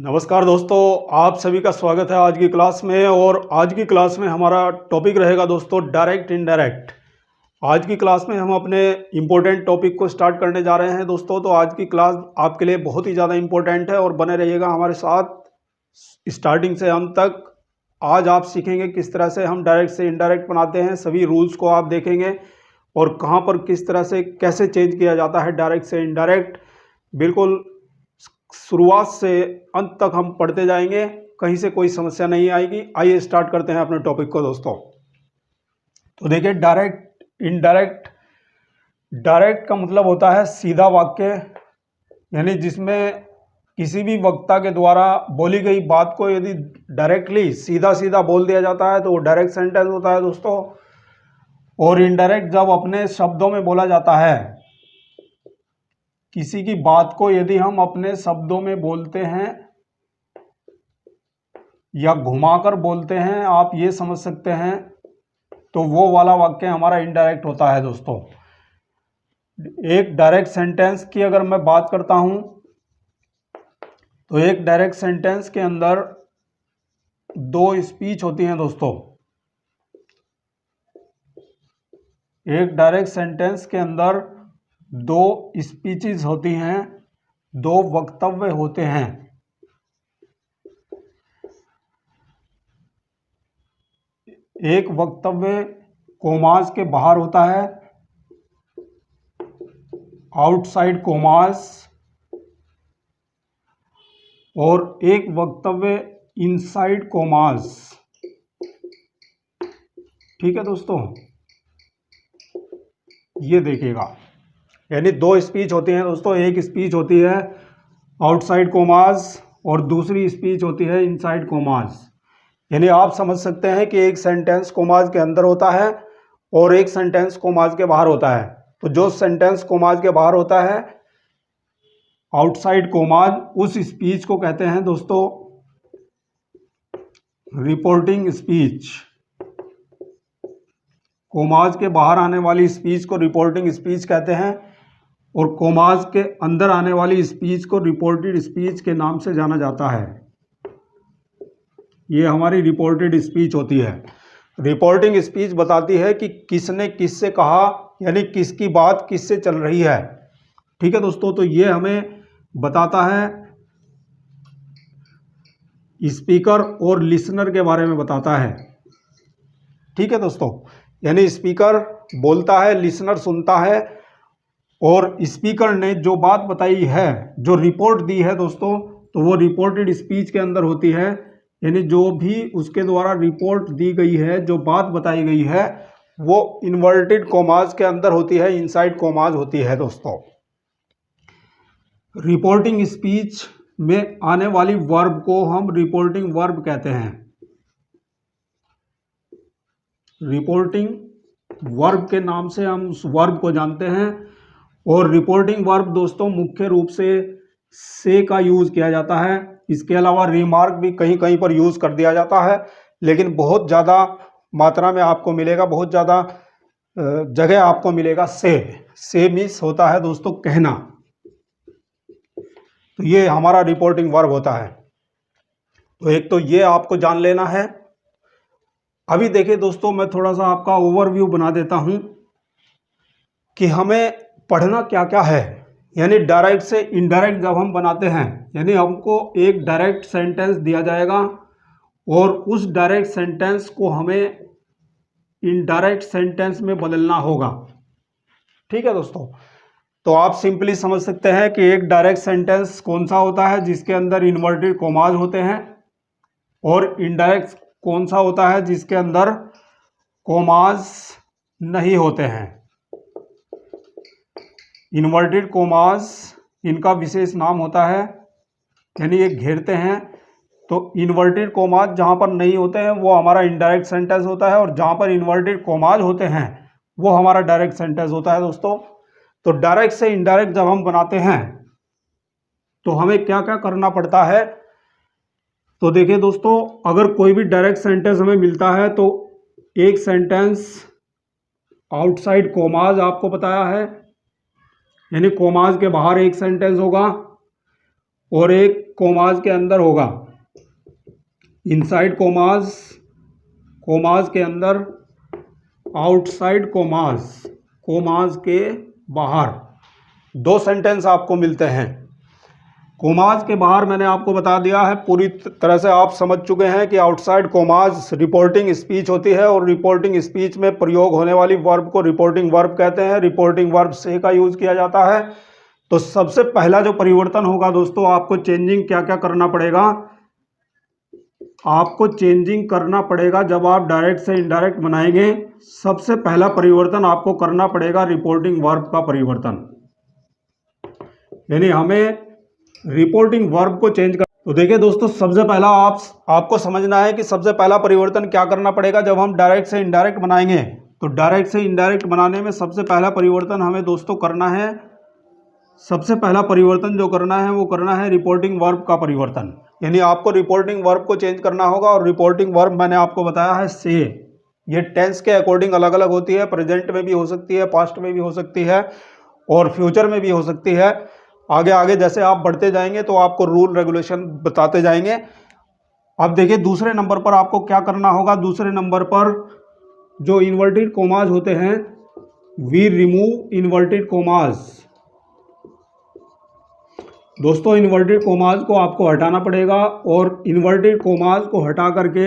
नमस्कार दोस्तों, आप सभी का स्वागत है आज की क्लास में। और आज की क्लास में हमारा टॉपिक रहेगा दोस्तों डायरेक्ट इनडायरेक्ट। आज की क्लास में हम अपने इम्पोर्टेंट टॉपिक को स्टार्ट करने जा रहे हैं दोस्तों। तो आज की क्लास आपके लिए बहुत ही ज़्यादा इम्पोर्टेंट है और बने रहिएगा हमारे साथ स्टार्टिंग से अंत तक। आज आप सीखेंगे किस तरह से हम डायरेक्ट से इनडायरेक्ट बनाते हैं, सभी रूल्स को आप देखेंगे और कहाँ पर किस तरह से कैसे चेंज किया जाता है डायरेक्ट से इनडायरेक्ट। बिल्कुल शुरुआत से अंत तक हम पढ़ते जाएंगे, कहीं से कोई समस्या नहीं आएगी। आइए स्टार्ट करते हैं अपने टॉपिक को दोस्तों। तो देखिए डायरेक्ट इनडायरेक्ट। डायरेक्ट का मतलब होता है सीधा वाक्य, यानी जिसमें किसी भी वक्ता के द्वारा बोली गई बात को यदि डायरेक्टली सीधा सीधा बोल दिया जाता है तो वो डायरेक्ट सेंटेंस होता है दोस्तों। और इनडायरेक्ट जब अपने शब्दों में बोला जाता है, किसी की बात को यदि हम अपने शब्दों में बोलते हैं या घुमाकर बोलते हैं, आप ये समझ सकते हैं, तो वो वाला वाक्य हमारा इनडायरेक्ट होता है दोस्तों। एक डायरेक्ट सेंटेंस की अगर मैं बात करता हूं तो एक डायरेक्ट सेंटेंस के अंदर दो स्पीच होती हैं दोस्तों। एक डायरेक्ट सेंटेंस के अंदर दो स्पीचेस होती हैं, दो वक्तव्य होते हैं। एक वक्तव्य कोमास के बाहर होता है, आउटसाइड कोमास, और एक वक्तव्य इनसाइड कोमास। ठीक है दोस्तों, ये देखिएगा, यानी दो स्पीच होती हैं दोस्तों। एक स्पीच होती है आउटसाइड कोमास और दूसरी स्पीच होती है इनसाइड कोमास। यानी आप समझ सकते हैं कि एक सेंटेंस कोमास के अंदर होता है और एक सेंटेंस कोमास के बाहर होता है। तो जो सेंटेंस कोमास के बाहर होता है, आउटसाइड कोमास, उस स्पीच को कहते हैं दोस्तों रिपोर्टिंग स्पीच। कोमास के बाहर आने वाली स्पीच को रिपोर्टिंग स्पीच कहते हैं और कोमास के अंदर आने वाली स्पीच को रिपोर्टेड स्पीच के नाम से जाना जाता है। ये हमारी रिपोर्टेड स्पीच होती है। रिपोर्टिंग स्पीच बताती है कि किसने किससे कहा, यानी किसकी बात किससे चल रही है। ठीक है दोस्तों, तो ये हमें बताता है स्पीकर और लिसनर के बारे में बताता है। ठीक है दोस्तों, यानी स्पीकर बोलता है, लिसनर सुनता है, और स्पीकर ने जो बात बताई है, जो रिपोर्ट दी है दोस्तों, तो वो रिपोर्टेड स्पीच के अंदर होती है। यानी जो भी उसके द्वारा रिपोर्ट दी गई है, जो बात बताई गई है, वो इन्वर्टेड कोमास के अंदर होती है, इनसाइड कोमास होती है दोस्तों। रिपोर्टिंग स्पीच में आने वाली वर्ब को हम रिपोर्टिंग वर्ब कहते हैं। रिपोर्टिंग वर्ब के नाम से हम उस वर्ब को जानते हैं। और रिपोर्टिंग वर्ब दोस्तों मुख्य रूप से का यूज किया जाता है। इसके अलावा रिमार्क भी कहीं कहीं पर यूज कर दिया जाता है, लेकिन बहुत ज़्यादा मात्रा में आपको मिलेगा, बहुत ज़्यादा जगह आपको मिलेगा से मीन्स होता है दोस्तों कहना। तो ये हमारा रिपोर्टिंग वर्ब होता है। तो एक तो ये आपको जान लेना है। अभी देखिए दोस्तों, मैं थोड़ा सा आपका ओवरव्यू बना देता हूं कि हमें पढ़ना क्या क्या है। यानी डायरेक्ट से इनडायरेक्ट जब हम बनाते हैं, यानी हमको एक डायरेक्ट सेंटेंस दिया जाएगा और उस डायरेक्ट सेंटेंस को हमें इनडायरेक्ट सेंटेंस में बदलना होगा। ठीक है दोस्तों, तो आप सिंपली समझ सकते हैं कि एक डायरेक्ट सेंटेंस कौन सा होता है जिसके अंदर इन्वर्टेड कोमास होते हैं, और इनडायरेक्ट कौन सा होता है जिसके अंदर कोमास नहीं होते हैं। इन्वर्टेड कोमास इनका विशेष नाम होता है, यानी ये घेरते हैं। तो इन्वर्टेड कोमास जहाँ पर नहीं होते हैं वो हमारा इनडायरेक्ट सेंटेंस होता है, और जहाँ पर इन्वर्टेड कोमास होते हैं वो हमारा डायरेक्ट सेंटेंस होता है दोस्तों। तो डायरेक्ट से इनडायरेक्ट जब हम बनाते हैं तो हमें क्या क्या करना पड़ता है। तो देखिए दोस्तों, अगर कोई भी डायरेक्ट सेंटेंस हमें मिलता है तो एक सेंटेंस आउटसाइड कोमास आपको बताया है, यानी कोमास के बाहर एक सेंटेंस होगा, और एक कोमाज के अंदर होगा, इनसाइड कोमाज, कोमाज के अंदर, आउटसाइड कोमाज, कोमाज के बाहर। दो सेंटेंस आपको मिलते हैं। कोमाज के बाहर मैंने आपको बता दिया है, पूरी तरह से आप समझ चुके हैं कि आउटसाइड कोमाज रिपोर्टिंग स्पीच होती है और रिपोर्टिंग स्पीच में प्रयोग होने वाली वर्ब को रिपोर्टिंग वर्ब कहते हैं। रिपोर्टिंग वर्ब से का यूज किया जाता है। तो सबसे पहला जो परिवर्तन होगा दोस्तों, आपको चेंजिंग क्या क्या करना पड़ेगा, आपको चेंजिंग करना पड़ेगा जब आप डायरेक्ट से इनडायरेक्ट बनाएंगे। सबसे पहला परिवर्तन आपको करना पड़ेगा रिपोर्टिंग वर्ब का परिवर्तन, यानी हमें रिपोर्टिंग वर्ब को चेंज कर। तो देखिए दोस्तों, सबसे पहला आपको समझना है कि सबसे पहला परिवर्तन क्या करना पड़ेगा जब हम डायरेक्ट से इनडायरेक्ट बनाएंगे। तो डायरेक्ट से इनडायरेक्ट बनाने में सबसे पहला परिवर्तन हमें दोस्तों करना है, सबसे पहला परिवर्तन जो करना है वो करना है रिपोर्टिंग वर्ब का परिवर्तन, यानी आपको रिपोर्टिंग वर्ब को चेंज करना होगा। और रिपोर्टिंग वर्ब मैंने आपको बताया है से, ये टेंस के अकॉर्डिंग अलग अलग होती है, प्रेजेंट में भी हो सकती है, पास्ट में भी हो सकती है और फ्यूचर में भी हो सकती है। आगे आगे जैसे आप बढ़ते जाएंगे तो आपको रूल रेगुलेशन बताते जाएंगे। अब देखिए दूसरे नंबर पर आपको क्या करना होगा, दूसरे नंबर पर जो इन्वर्टेड कोमाज होते हैं, वी रिमूव इन्वर्टेड कोमाज। दोस्तों इन्वर्टेड कोमाज को आपको हटाना पड़ेगा और इन्वर्टेड कोमाज को हटा करके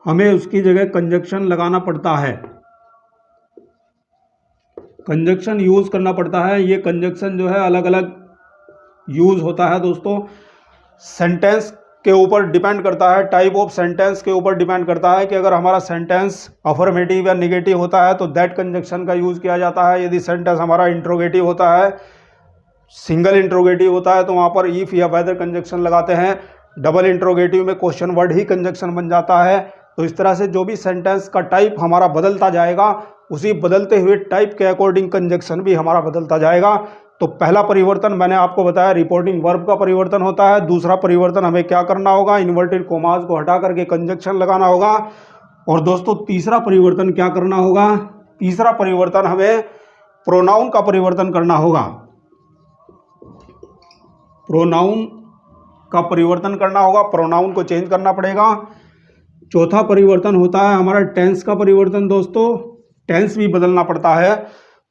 हमें उसकी जगह कंजक्शन लगाना पड़ता है, कंजक्शन यूज करना पड़ता है। ये कंजक्शन जो है अलग अलग यूज होता है दोस्तों, सेंटेंस के ऊपर डिपेंड करता है, टाइप ऑफ सेंटेंस के ऊपर डिपेंड करता है कि अगर हमारा सेंटेंस अफर्मेटिव या निगेटिव होता है तो दैट कंजक्शन का यूज किया जाता है। यदि सेंटेंस हमारा इंट्रोगेटिव होता है, सिंगल इंट्रोगेटिव होता है तो वहाँ पर इफ या वेदर कंजक्शन लगाते हैं। डबल इंट्रोगेटिव में क्वेश्चन वर्ड ही कंजक्शन बन जाता है। तो इस तरह से जो भी सेंटेंस का टाइप हमारा बदलता जाएगा, उसी बदलते हुए टाइप के अकॉर्डिंग कंजक्शन भी हमारा बदलता जाएगा। तो पहला परिवर्तन मैंने आपको बताया रिपोर्टिंग वर्ब का परिवर्तन होता है। दूसरा परिवर्तन हमें क्या करना होगा, इन्वर्टेड कोमाज को हटा करके कंजक्शन लगाना होगा। और दोस्तों तीसरा परिवर्तन क्या करना होगा, तीसरा परिवर्तन हमें प्रोनाउन का परिवर्तन करना होगा, प्रोनाउन का परिवर्तन करना होगा, प्रोनाउन को चेंज करना पड़ेगा। चौथा परिवर्तन होता है हमारा टेंस का परिवर्तन। दोस्तों टेंस भी बदलना पड़ता है,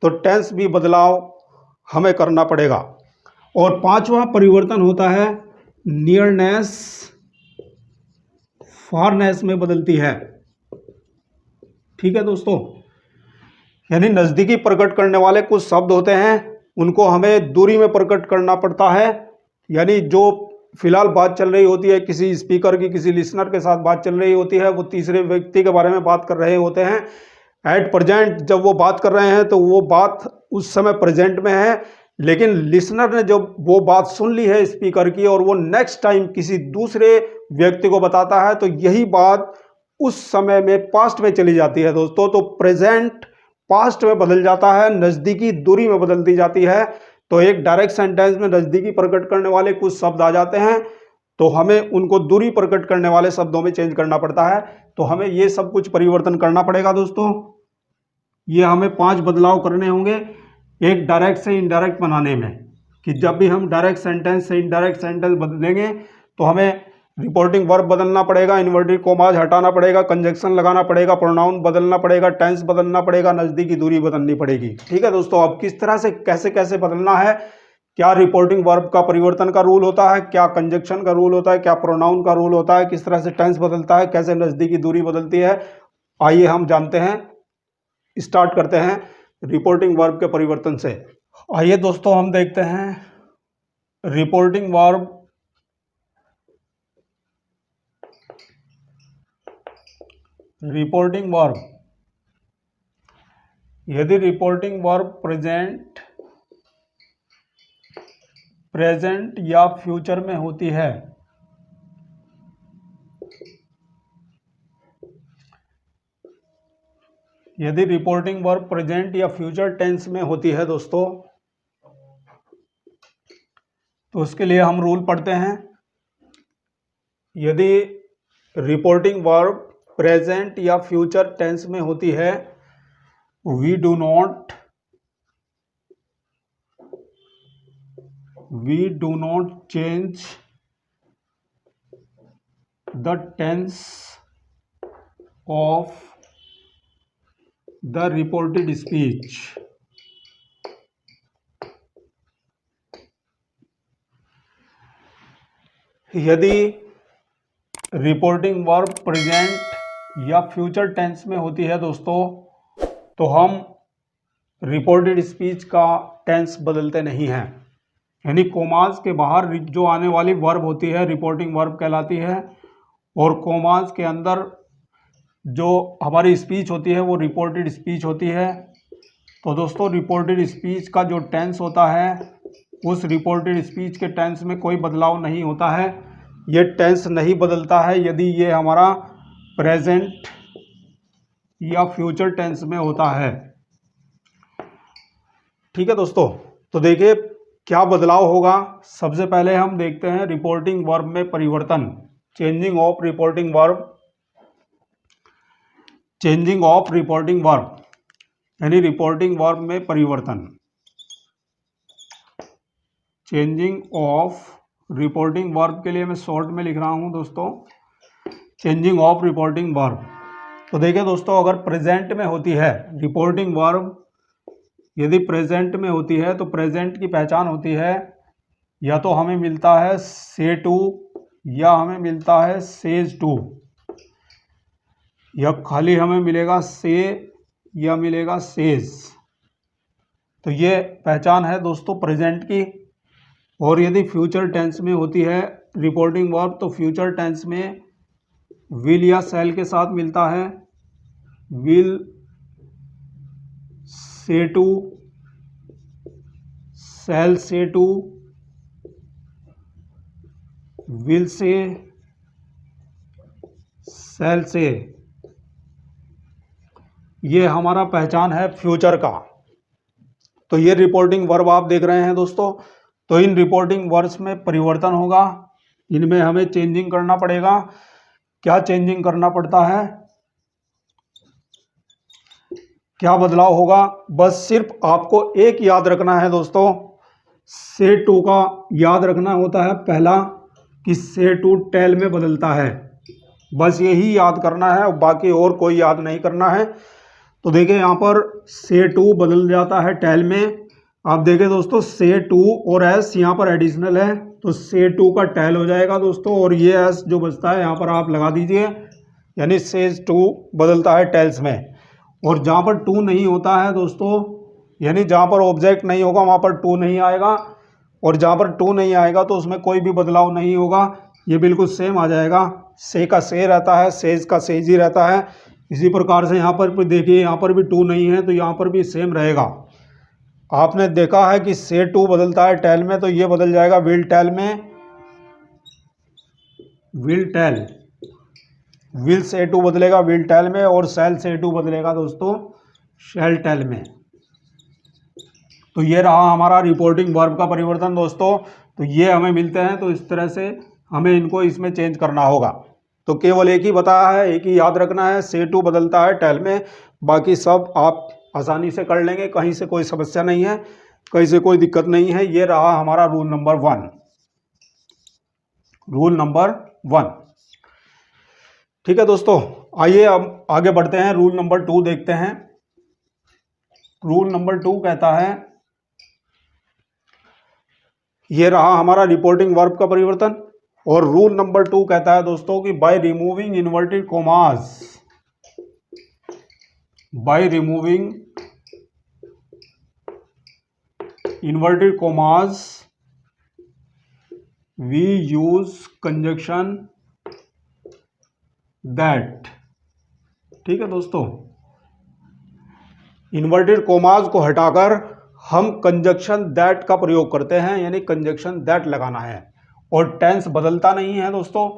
तो टेंस भी बदलाव हमें करना पड़ेगा। और पांचवा परिवर्तन होता है नियरनेस फारनेस में बदलती है। ठीक है दोस्तों, यानी नज़दीकी प्रकट करने वाले कुछ शब्द होते हैं, उनको हमें दूरी में प्रकट करना पड़ता है। यानी जो फिलहाल बात चल रही होती है, किसी स्पीकर की किसी लिसनर के साथ बात चल रही होती है, वो तीसरे व्यक्ति के बारे में बात कर रहे होते हैं। एट प्रेजेंट जब वो बात कर रहे हैं तो वो बात उस समय प्रेजेंट में है, लेकिन लिसनर ने जब वो बात सुन ली है स्पीकर की और वो नेक्स्ट टाइम किसी दूसरे व्यक्ति को बताता है तो यही बात उस समय में पास्ट में चली जाती है दोस्तों। तो प्रेजेंट पास्ट में बदल जाता है, नज़दीकी दूरी में बदलती जाती है। तो एक डायरेक्ट सेंटेंस में नज़दीकी प्रकट करने वाले कुछ शब्द आ जाते हैं, तो हमें उनको दूरी प्रकट करने वाले शब्दों में चेंज करना पड़ता है। तो हमें ये सब कुछ परिवर्तन करना पड़ेगा दोस्तों। ये हमें 5 बदलाव करने होंगे एक डायरेक्ट से इनडायरेक्ट बनाने में, कि जब भी हम डायरेक्ट सेंटेंस से इनडायरेक्ट सेंटेंस बदलेंगे तो हमें रिपोर्टिंग वर्ब बदलना पड़ेगा, इन्वर्टेड कोमाज हटाना पड़ेगा, कंजक्शन लगाना पड़ेगा, प्रोनाउन बदलना पड़ेगा, टेंस बदलना पड़ेगा, नज़दीकी दूरी बदलनी पड़ेगी। ठीक है दोस्तों, अब किस तरह से कैसे कैसे बदलना है, क्या रिपोर्टिंग वर्ब का परिवर्तन का रूल होता है, क्या कंजक्शन का रूल होता है, क्या प्रोनाउन का रूल होता है, किस तरह से टेंस बदलता है, कैसे नज़दीकी दूरी बदलती है, आइए हम जानते हैं। स्टार्ट करते हैं रिपोर्टिंग वर्ब के परिवर्तन से। आइए दोस्तों हम देखते हैं रिपोर्टिंग वर्ब यदि रिपोर्टिंग वर्ब प्रेजेंट या फ्यूचर में होती है, यदि रिपोर्टिंग वर्ब प्रेजेंट या फ्यूचर टेंस में होती है दोस्तों, तो उसके लिए हम रूल पढ़ते हैं। यदि रिपोर्टिंग वर्ब प्रेजेंट या फ्यूचर टेंस में होती है, we do not change the tense of the reported speech. यदि रिपोर्टिंग वर्ब प्रेजेंट या फ्यूचर टेंस में होती है दोस्तों, तो हम रिपोर्टेड स्पीच का टेंस बदलते नहीं हैं। यानी कोमास के बाहर जो आने वाली वर्ब होती है रिपोर्टिंग वर्ब कहलाती है, और कोमास के अंदर जो हमारी स्पीच होती है वो रिपोर्टेड स्पीच होती है। तो दोस्तों रिपोर्टेड स्पीच का जो टेंस होता है उस रिपोर्टेड स्पीच के टेंस में कोई बदलाव नहीं होता है। ये टेंस नहीं बदलता है यदि ये हमारा प्रेजेंट या फ्यूचर टेंस में होता है। ठीक है दोस्तों, तो देखिए क्या बदलाव होगा। सबसे पहले हम देखते हैं रिपोर्टिंग वर्ब में परिवर्तन, changing of reporting verb. Changing of reporting verb यानी रिपोर्टिंग वर्ब में परिवर्तन। चेंजिंग ऑफ रिपोर्टिंग वर्ब के लिए मैं शॉर्ट में लिख रहा हूं दोस्तों, चेंजिंग ऑफ रिपोर्टिंग वर्ब। तो देखिए दोस्तों, अगर प्रेजेंट में होती है रिपोर्टिंग वर्ब, यदि प्रेजेंट में होती है तो प्रेजेंट की पहचान होती है या तो हमें मिलता है से टू या हमें मिलता है सेज टू, या खाली हमें मिलेगा से या मिलेगा सेज। तो ये पहचान है दोस्तों प्रेजेंट की। और यदि फ्यूचर टेंस में होती है रिपोर्टिंग वर्ब तो फ्यूचर टेंस में विल या सेल के साथ मिलता है। विल से टू, सेल से टू, विल से, सेल से। ये हमारा पहचान है फ्यूचर का। तो ये रिपोर्टिंग वर्ब आप देख रहे हैं दोस्तों। तो इन रिपोर्टिंग वर्ब्स में परिवर्तन होगा, इनमें हमें चेंजिंग करना पड़ेगा। क्या चेंजिंग करना पड़ता है, क्या बदलाव होगा, बस सिर्फ आपको एक याद रखना है दोस्तों। से टू का याद रखना होता है पहला कि से टू टेल में बदलता है, बस यही याद करना है, बाकी और कोई याद नहीं करना है। तो देखिए यहाँ पर से टू बदल जाता है टेल में। आप देखें दोस्तों से टू और एस यहाँ पर एडिशनल है तो से टू का टेल हो जाएगा दोस्तों, और ये एस जो बचता है यहाँ पर आप लगा दीजिए, यानी सेज टू बदलता है टेल्स में। और जहाँ पर टू नहीं होता है दोस्तों, यानी जहाँ पर ऑब्जेक्ट नहीं होगा वहाँ पर टू नहीं आएगा, और जहाँ पर टू नहीं आएगा तो उसमें कोई भी बदलाव नहीं होगा, ये बिल्कुल सेम आ जाएगा। से का से रहता है, सेज का सेज ही रहता है। इसी प्रकार से यहाँ पर देखिए, यहाँ पर भी टू नहीं है तो यहाँ पर भी सेम रहेगा। आपने देखा है कि से टू बदलता है टेल में, तो ये बदल जाएगा विल टेल में, विल टेल। विल से टू बदलेगा विल टेल में, और सेल से टू बदलेगा दोस्तों शेल टेल में। तो ये रहा हमारा रिपोर्टिंग वर्ब का परिवर्तन दोस्तों। तो ये हमें मिलते हैं, तो इस तरह से हमें इनको इसमें चेंज करना होगा। तो केवल एक ही बताया है, एक ही याद रखना है, से टू बदलता है टेल में, बाकी सब आप आसानी से कर लेंगे, कहीं से कोई समस्या नहीं है, कहीं से कोई दिक्कत नहीं है। ये रहा हमारा रूल नंबर 1, रूल नंबर 1। ठीक है दोस्तों, आइए अब आगे बढ़ते हैं, रूल नंबर 2 देखते हैं। रूल नंबर 2 कहता है, ये रहा हमारा रिपोर्टिंग वर्ब का परिवर्तन, और रूल नंबर 2 कहता है दोस्तों कि by removing inverted commas, by removing inverted commas we use conjunction that। ठीक है दोस्तों, इन्वर्टेड कोमास को हटाकर हम कंजक्शन दैट का प्रयोग करते हैं, यानी कंजक्शन दैट लगाना है, और टेंस बदलता नहीं है दोस्तों।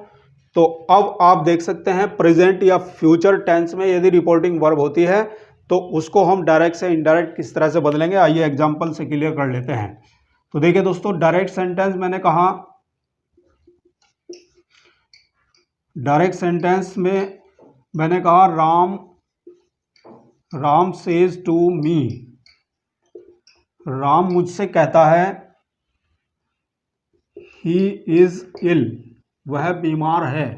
तो अब आप देख सकते हैं प्रेजेंट या फ्यूचर टेंस में यदि रिपोर्टिंग वर्ब होती है तो उसको हम डायरेक्ट से इनडायरेक्ट किस तरह से बदलेंगे, आइए एग्जांपल से क्लियर कर लेते हैं। तो देखिए दोस्तों, डायरेक्ट सेंटेंस मैंने कहा, डायरेक्ट सेंटेंस में मैंने कहा Ram says to me, Ram मुझसे कहता है, ही इज इल, वह बीमार है।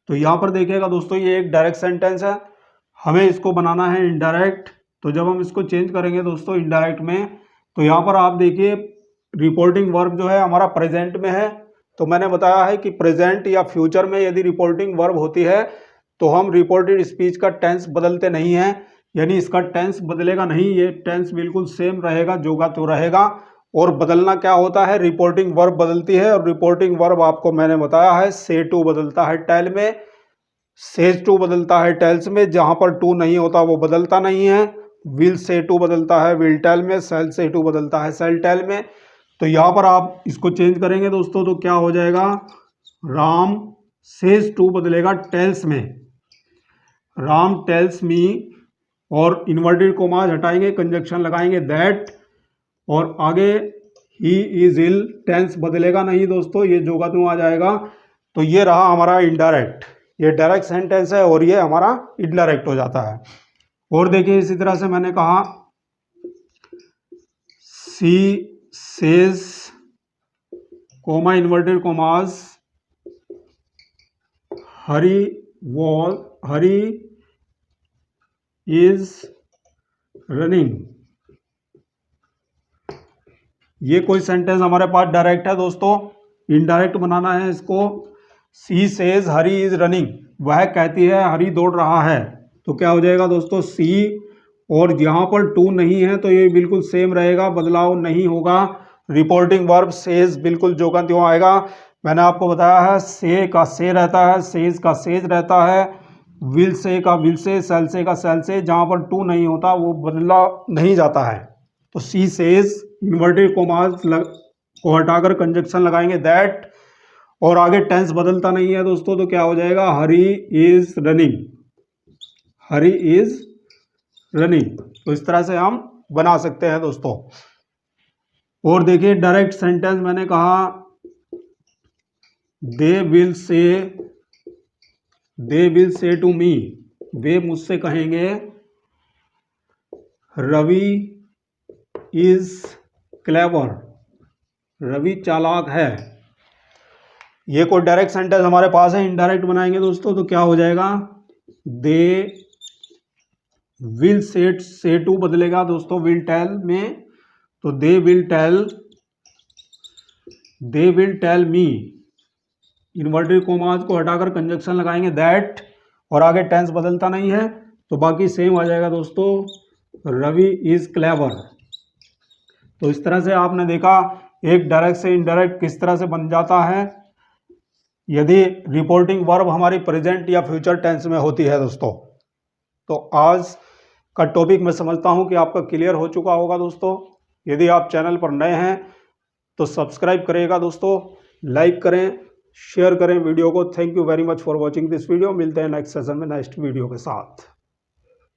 तो यहाँ पर देखिएगा दोस्तों, ये एक डायरेक्ट सेंटेंस है, हमें इसको बनाना है इनडायरेक्ट। तो जब हम इसको चेंज करेंगे दोस्तों इनडायरेक्ट में, तो यहाँ पर आप देखिए रिपोर्टिंग वर्ब जो है हमारा प्रेजेंट में है। तो मैंने बताया है कि प्रेजेंट या फ्यूचर में यदि रिपोर्टिंग वर्ब होती है तो हम रिपोर्टेड स्पीच का टेंस बदलते नहीं हैं, यानी इसका टेंस बदलेगा नहीं, ये टेंस बिल्कुल सेम रहेगा, जो का त्यों रहेगा। और बदलना क्या होता है, रिपोर्टिंग वर्ब बदलती है। और रिपोर्टिंग वर्ब आपको मैंने बताया है, से टू बदलता है टेल में, सेज टू बदलता है टेल्स में, जहां पर टू नहीं होता वो बदलता नहीं है। विल से टू बदलता है विल टेल में, सेल से टू बदलता है सेल टेल में। तो यहाँ पर आप इसको चेंज करेंगे दोस्तों तो क्या हो जाएगा, राम सेज टू बदलेगा टेल्स में, राम टेल्स मी, और इन्वर्टेड कोमाज हटाएंगे, कंजक्शन लगाएंगे दैट, और आगे ही इज इल, टेंस बदलेगा नहीं दोस्तों, ये जो का त्यों आ जाएगा। तो ये रहा हमारा इनडायरेक्ट, ये डायरेक्ट सेंटेंस है और ये हमारा इनडायरेक्ट हो जाता है। और देखिए इसी तरह से मैंने कहा she says coma inverted commas Hari wall, Hari is running. ये कोई सेंटेंस हमारे पास डायरेक्ट है दोस्तों, इनडायरेक्ट बनाना है इसको। She says Hari is running, वह कहती है हरी दौड़ रहा है। तो क्या हो जाएगा दोस्तों, सी, और यहाँ पर टू नहीं है तो ये बिल्कुल सेम रहेगा, बदलाव नहीं होगा। रिपोर्टिंग वर्ब सेज बिल्कुल जो का त्यों आएगा। मैंने आपको बताया है से का से रहता है, सेज का सेज रहता है, विल से का विल से, सेल से का सेल से, जहाँ पर टू नहीं होता वो बदला नहीं जाता है। तो सी सेज इन्वर्टेड कोमास को हटाकर कंजक्शन लगाएंगे दैट, और आगे टेंस बदलता नहीं है दोस्तों, तो क्या हो जाएगा, Hari is running, Hari is running. तो इस तरह से हम बना सकते हैं दोस्तों। और देखिए डायरेक्ट सेंटेंस मैंने कहा दे विल से टू मी, वे मुझसे कहेंगे रवि इज क्लेवर, रवि चालाक है। ये कोई डायरेक्ट सेंटेंस हमारे पास है, इनडायरेक्ट बनाएंगे दोस्तों तो क्या हो जाएगा, दे विल से टू बदलेगा दोस्तों विल टेल में, तो they will tell me, inverted commas को हटाकर कंजक्शन लगाएंगे दैट, और आगे टेंस बदलता नहीं है तो बाकी सेम आ जाएगा दोस्तों, रवि इज क्लेवर। तो इस तरह से आपने देखा एक डायरेक्ट से इनडायरेक्ट किस तरह से बन जाता है यदि रिपोर्टिंग वर्ब हमारी प्रेजेंट या फ्यूचर टेंस में होती है दोस्तों। तो आज का टॉपिक मैं समझता हूं कि आपका क्लियर हो चुका होगा दोस्तों। यदि आप चैनल पर नए हैं तो सब्सक्राइब करिएगा दोस्तों, लाइक करें, शेयर करें वीडियो को। Thank you very much for watching this video. मिलते हैं नेक्स्ट सेशन में नेक्स्ट वीडियो के साथ।